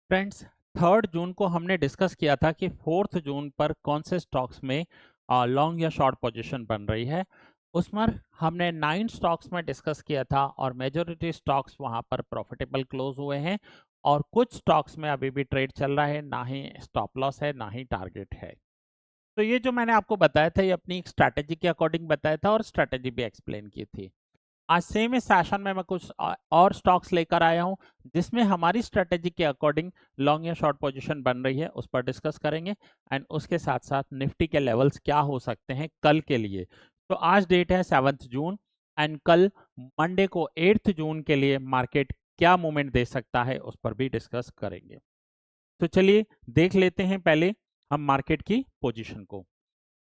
Friends, 3 जून को हमने discuss किया था कि 4 जून पर कौन से स्टॉक्स में लॉन्ग या शॉर्ट पोजीशन बन रही है। उसमें हमने 9 स्टॉक्स में डिस्कस किया था और मेजॉरिटी स्टॉक्स वहां पर प्रॉफिटेबल क्लोज हुए हैं और कुछ स्टॉक्स में अभी भी ट्रेड चल रहा है, ना ही स्टॉप लॉस है ना ही टारगेट है। तो ये जो मैंने आपको बताया था ये अपनी एक स्ट्रैटेजी के अकॉर्डिंग बताया था और स्ट्रैटेजी भी एक्सप्लेन की थी। आज सेम इस सेशन में मैं कुछ और स्टॉक्स लेकर आया हूं जिसमें हमारी स्ट्रेटेजी के अकॉर्डिंग लॉन्ग या शॉर्ट पोजीशन बन रही है, उस पर डिस्कस करेंगे। एंड उसके साथ साथ निफ्टी के लेवल्स क्या हो सकते हैं कल के लिए। तो आज डेट है 7 जून एंड कल मंडे को 8 जून के लिए मार्केट क्या मूवमेंट दे सकता है उस पर भी डिस्कस करेंगे। तो चलिए देख लेते हैं पहले हम मार्केट की पोजीशन को।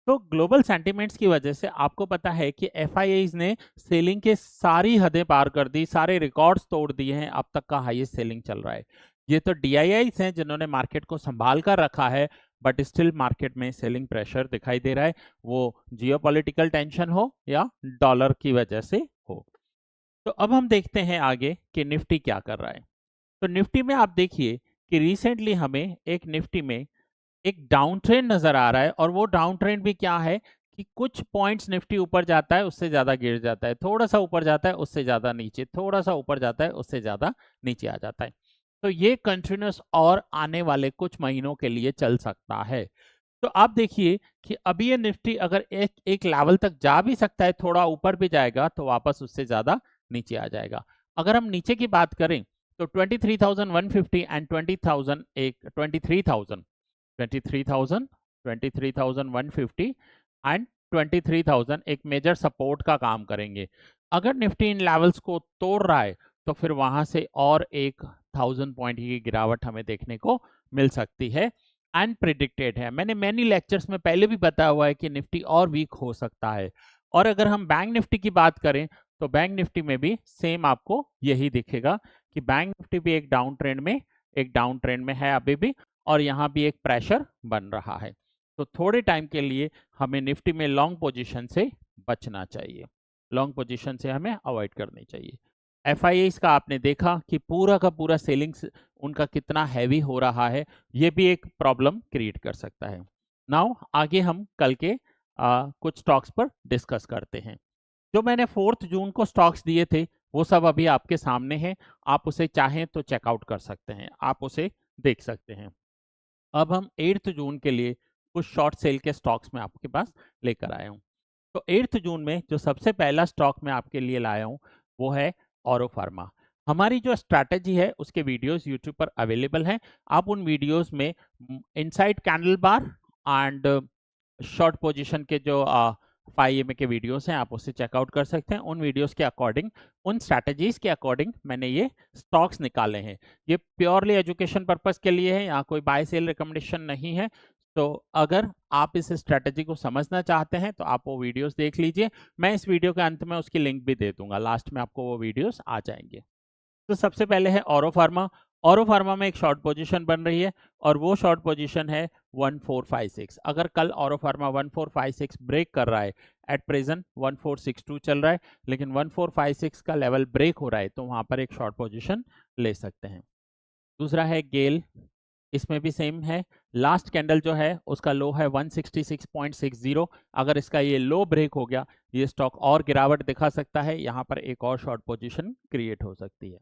तो ग्लोबल सेंटिमेंट्स की वजह से आपको पता है कि एफआईआईज ने सेलिंग के सारी हदें पार कर दी, सारे रिकॉर्ड्स तोड़ दिए हैं, अब तक का हाईएस्ट सेलिंग चल रहा है। ये तो डीआईआईज हैं जिन्होंने मार्केट को संभाल कर रखा है, बट स्टिल मार्केट में सेलिंग प्रेशर दिखाई दे रहा है, वो जियोपॉलिटिकल टेंशन हो या डॉलर की वजह से हो। तो अब हम देखते हैं आगे कि निफ्टी क्या कर रहा है। तो निफ्टी में आप देखिए कि रिसेंटली हमें एक निफ्टी में एक डाउन ट्रेंड नजर आ रहा है और वो डाउन ट्रेंड भी क्या है कि कुछ पॉइंट्स निफ्टी ऊपर जाता है उससे ज्यादा गिर जाता है, थोड़ा सा ऊपर जाता है उससे ज्यादा नीचे, थोड़ा सा ऊपर जाता है उससे ज्यादा नीचे आ जाता है। तो ये कंटिन्यूस और आने वाले कुछ महीनों के लिए चल सकता है। तो आप देखिए कि अभी ये निफ्टी अगर एक लेवल तक जा भी सकता है, थोड़ा ऊपर भी जाएगा तो वापस उससे ज्यादा नीचे आ जाएगा। अगर हम नीचे की बात करें तो 23,150 एंड 20,000 एक 23,000 23,150 एंड 23,000 एक मेजर सपोर्ट का काम करेंगे। अगर निफ्टी इन लेवल्स को तोड़ रहा है तो फिर वहां से और एक 1,000 पॉइंट की गिरावट हमें देखने को मिल सकती है। अनप्रिडिक्टेड है, मैंने मैनी लेक्चर्स में पहले भी बताया हुआ है कि निफ्टी और वीक हो सकता है। और अगर हम बैंक निफ्टी की बात करें तो बैंक निफ्टी में भी सेम आपको यही दिखेगा कि बैंक निफ्टी भी एक डाउन ट्रेंड में है अभी भी, और यहाँ भी एक प्रेशर बन रहा है। तो थोड़े टाइम के लिए हमें निफ्टी में लॉन्ग पोजीशन से बचना चाहिए, लॉन्ग पोजीशन से हमें अवॉइड करनी चाहिए। एफआईआईज का आपने देखा कि पूरा का पूरा सेलिंग्स उनका कितना हैवी हो रहा है, ये भी एक प्रॉब्लम क्रिएट कर सकता है। नाउ आगे हम कल के कुछ स्टॉक्स पर डिस्कस करते हैं। जो मैंने 4 जून को स्टॉक्स दिए थे वो सब अभी आपके सामने हैं, आप उसे चाहें तो चेकआउट कर सकते हैं, आप उसे देख सकते हैं। अब हम 8 जून के लिए कुछ शॉर्ट सेल के स्टॉक्स में आपके पास लेकर आया हूँ। तो 8 जून में जो सबसे पहला स्टॉक मैं आपके लिए लाया हूँ वो है औरो फार्मा। हमारी जो स्ट्रैटेजी है उसके वीडियोस यूट्यूब पर अवेलेबल हैं। आप उन वीडियोस में inside candle bar and short position के जो 5 EMA के वीडियोस हैं आप उसे चेकआउट कर सकते हैं। उन वीडियोस के अकॉर्डिंग, उन स्ट्रैटेजीज के अकॉर्डिंग मैंने ये स्टॉक्स निकाले हैं। ये प्योरली एजुकेशन पर्पस के लिए है, यहाँ कोई बाय सेल रिकमेंडेशन नहीं है। तो अगर आप इस स्ट्रैटेजी को समझना चाहते हैं तो आप वो वीडियोस देख लीजिए, मैं इस वीडियो के अंत में उसकी लिंक भी दे दूंगा, लास्ट में आपको वो वीडियोस आ जाएंगे। तो सबसे पहले है औरो फार्मा। औरो फार्मा में एक शॉर्ट पोजीशन बन रही है और वो शॉर्ट पोजीशन है 1456। अगर कल औरो फार्मा 1456 ब्रेक कर रहा है, एट प्रेजेंट 1462 चल रहा है, लेकिन 1456 का लेवल ब्रेक हो रहा है तो वहां पर एक शॉर्ट पोजीशन ले सकते हैं। दूसरा है गेल, इसमें भी सेम है, लास्ट कैंडल जो है उसका लो है 166.60। अगर इसका ये लो ब्रेक हो गया ये स्टॉक और गिरावट दिखा सकता है, यहाँ पर एक और शॉर्ट पोजीशन क्रिएट हो सकती है।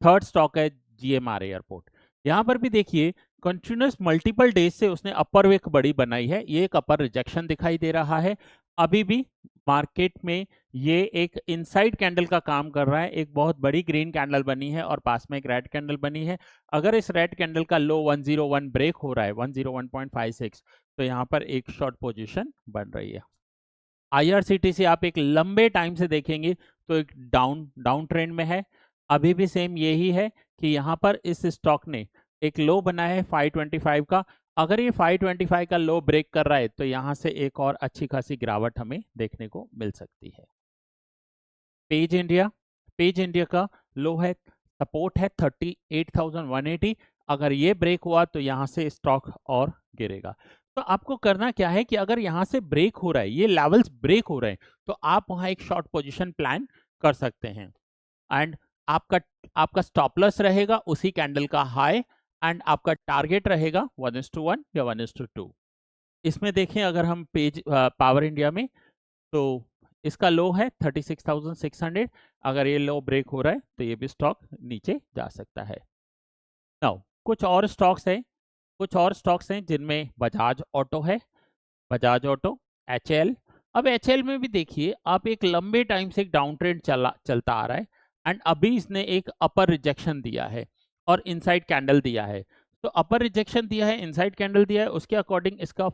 थर्ड स्टॉक है जीएमआर एयरपोर्ट। यहां पर भी देखिए कंटिन्यूस मल्टीपल डेज से उसने अपर एक बड़ी बनाई है, ये एक अपर रिजेक्शन दिखाई दे रहा है। अभी भी मार्केट में ये एक इनसाइड कैंडल का काम कर रहा है, एक बहुत बड़ी ग्रीन कैंडल बनी है और पास में एक रेड कैंडल बनी है। अगर इस रेड कैंडल का लो 101 ब्रेक हो रहा है 101.56 तो यहाँ पर एक शॉर्ट पोजीशन बन रही है। आईआरसीटीसी आप एक लंबे टाइम से देखेंगे तो एक डाउन ट्रेंड में है। अभी भी सेम यही है कि यहाँ पर इस स्टॉक ने एक लो बना है 525 का। अगर ये 525 का लो ब्रेक कर रहा है तो यहाँ से एक और अच्छी खासी गिरावट हमें देखने को मिल सकती है। पेज इंडिया का लो है, सपोर्ट है 38,180। अगर ये ब्रेक हुआ तो यहाँ से स्टॉक और गिरेगा। तो आपको करना क्या है कि अगर यहाँ से ब्रेक हो रहा है, ये लेवल्स ब्रेक हो रहे हैं, तो आप वहां एक शॉर्ट पोजीशन प्लान कर सकते हैं। एंड आपका आपका स्टॉप लॉस रहेगा उसी कैंडल का हाई एंड आपका टारगेट रहेगा 1:1 या 1:2। इसमें देखें अगर हम पेज पावर इंडिया में, तो इसका लो है 36,600। अगर ये लो ब्रेक हो रहा है तो ये भी स्टॉक नीचे जा सकता है। नाउ कुछ और स्टॉक्स हैं जिनमें बजाज ऑटो है, बजाज ऑटो, एचएल। अब एचएल में भी देखिए आप, एक लंबे टाइम से एक डाउन ट्रेंड चलता आ रहा है एंड अभी इसने एक अपर रिजेक्शन दिया है और इनसाइड कैंडल दिया है। तो अपर रिजेक्शन दिया है, इनसाइड कैंडल दिया है, उसके अकॉर्डिंग इसका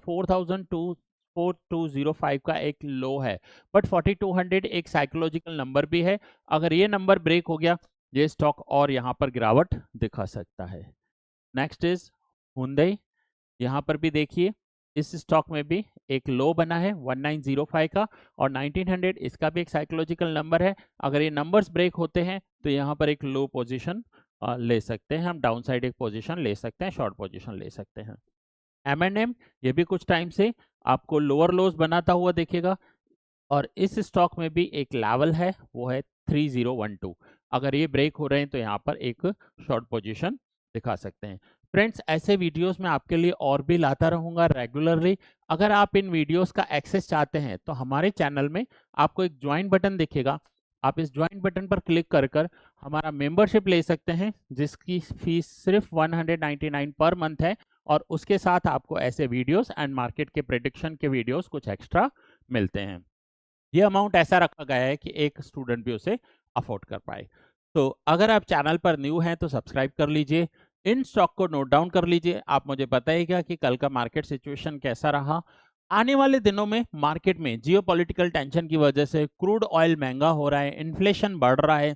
4205 का एक लो है, बट 4200 एक साइकोलॉजिकल नंबर भी है। अगर ये नंबर ब्रेक हो गया, ये स्टॉक और यहाँ पर गिरावट दिखा सकता है। Next is Hyundai. यहाँ पर भी देखिए इस स्टॉक में भी एक लो बना है 1905 का, और 1900 इसका भी एक साइकोलॉजिकल नंबर है। अगर ये नंबर्स ब्रेक होते हैं तो यहाँ पर एक लो पोजीशन ले सकते हैं, हम डाउन साइड एक पोजीशन ले सकते हैं, शॉर्ट पोजीशन ले सकते हैं। M&M, ये भी कुछ टाइम से आपको लोअर लोज बनाता हुआ दिखेगा, और इस स्टॉक में भी एक लेवल है, वो है 3012। अगर ये ब्रेक हो रहे हैं तो यहाँ पर एक शॉर्ट पोजीशन दिखा सकते हैं। फ्रेंड्स, ऐसे वीडियोस मैं आपके लिए और भी लाता रहूँगा रेगुलरली। अगर आप इन वीडियोस का एक्सेस चाहते हैं तो हमारे चैनल में आपको एक ज्वाइन बटन दिखेगा, आप इस ज्वाइन बटन पर क्लिक कर हमारा मेंबरशिप ले सकते हैं, जिसकी फीस सिर्फ 199 पर मंथ है, और उसके साथ आपको ऐसे वीडियोस एंड मार्केट के प्रेडिक्शन के वीडियोस कुछ एक्स्ट्रा मिलते हैं। ये अमाउंट ऐसा रखा गया है कि एक स्टूडेंट भी उसे अफोर्ड कर पाए। तो अगर आप चैनल पर न्यू हैं तो सब्सक्राइब कर लीजिए, इन स्टॉक को नोट डाउन कर लीजिए। आप मुझे बताइएगा कि कल का मार्केट सिचुएशन कैसा रहा। आने वाले दिनों में मार्केट में जियोपॉलिटिकल टेंशन की वजह से क्रूड ऑयल महंगा हो रहा है, इन्फ्लेशन बढ़ रहा है,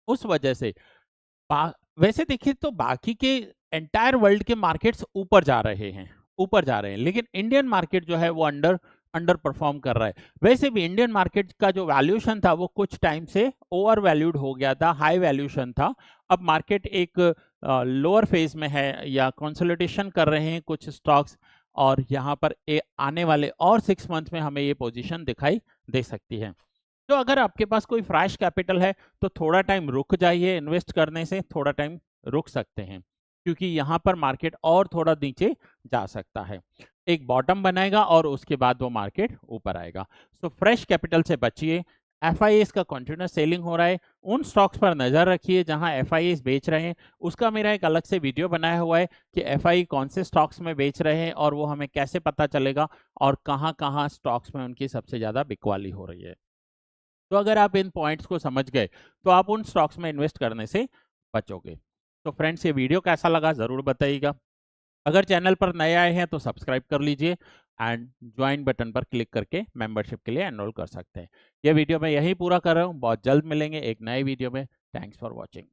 उस वजह से वैसे देखिए तो बाकी के एंटायर वर्ल्ड के मार्केट्स ऊपर जा रहे हैं, लेकिन इंडियन मार्केट जो है वो अंडर परफॉर्म कर रहा है। वैसे भी इंडियन मार्केट का जो वैल्यूएशन था वो कुछ टाइम से ओवर वैल्यूड हो गया था, हाई वैल्यूएशन था। अब मार्केट एक लोअर फेज में है या कंसोलिडेशन कर रहे हैं कुछ स्टॉक्स, और यहाँ पर आने वाले और 6 मंथ में हमें ये पोजीशन दिखाई दे सकती है। तो अगर आपके पास कोई फ्रेश कैपिटल है तो थोड़ा टाइम रुक जाइए, इन्वेस्ट करने से थोड़ा टाइम रुक सकते हैं, क्योंकि यहाँ पर मार्केट और थोड़ा नीचे जा सकता है, एक बॉटम बनाएगा और उसके बाद वो मार्केट ऊपर आएगा। सो फ्रेश कैपिटल से बचिए। FIAs का कंटिन्यूस सेलिंग हो रहा है, उन स्टॉक्स पर नजर रखिए जहां FIAs बेच रहे हैं। उसका मेरा एक अलग से वीडियो बनाया हुआ है कि FI कौन से स्टॉक्स में बेच रहे हैं और वो हमें कैसे पता चलेगा, और कहां कहां स्टॉक्स में उनकी सबसे ज्यादा बिकवाली हो रही है। तो अगर आप इन पॉइंट्स को समझ गए तो आप उन स्टॉक्स में इन्वेस्ट करने से बचोगे। तो फ्रेंड्स, ये वीडियो कैसा लगा ज़रूर बताइएगा। अगर चैनल पर नए आए हैं तो सब्सक्राइब कर लीजिए एंड ज्वाइन बटन पर क्लिक करके मेंबरशिप के लिए एनरोल कर सकते हैं। यह वीडियो मैं यहीं पूरा कर रहा हूँ, बहुत जल्द मिलेंगे एक नए वीडियो में। Thanks for watching.